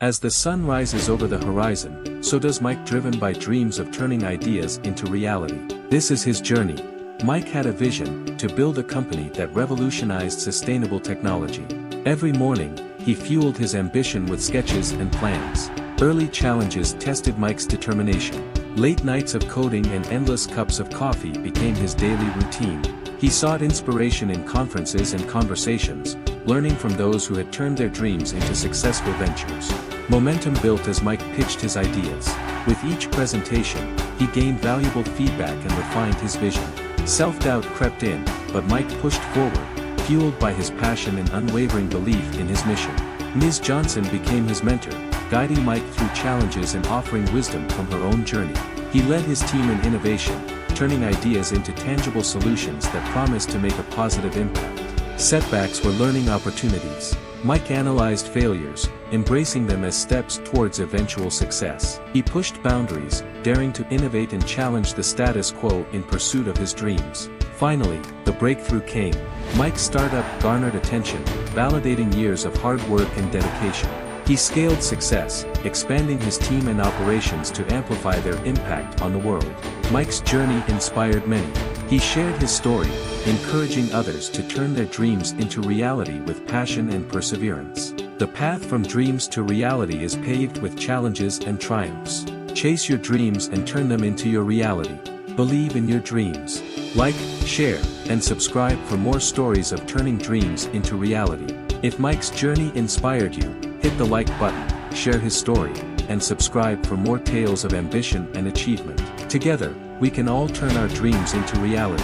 As the sun rises over the horizon, so does Mike, driven by dreams of turning ideas into reality. This is his journey. Mike had a vision to build a company that revolutionized sustainable technology. Every morning, he fueled his ambition with sketches and plans. Early challenges tested Mike's determination. Late nights of coding and endless cups of coffee became his daily routine. He sought inspiration in conferences and conversations, learning from those who had turned their dreams into successful ventures. Momentum built as Mike pitched his ideas. With each presentation, he gained valuable feedback and refined his vision. Self-doubt crept in, but Mike pushed forward, fueled by his passion and unwavering belief in his mission. Ms. Johnson became his mentor, guiding Mike through challenges and offering wisdom from her own journey. He led his team in innovation, turning ideas into tangible solutions that promised to make a positive impact. Setbacks were learning opportunities. Mike analyzed failures, embracing them as steps towards eventual success. He pushed boundaries, daring to innovate and challenge the status quo in pursuit of his dreams. Finally, the breakthrough came. Mike's startup garnered attention, validating years of hard work and dedication. He scaled success, expanding his team and operations to amplify their impact on the world. Mike's journey inspired many. He shared his story, encouraging others to turn their dreams into reality with passion and perseverance. The path from dreams to reality is paved with challenges and triumphs. Chase your dreams and turn them into your reality. Believe in your dreams. Like, share, and subscribe for more stories of turning dreams into reality. If Mike's journey inspired you, hit the like button, share his story, and subscribe for more tales of ambition and achievement. Together, we can all turn our dreams into reality.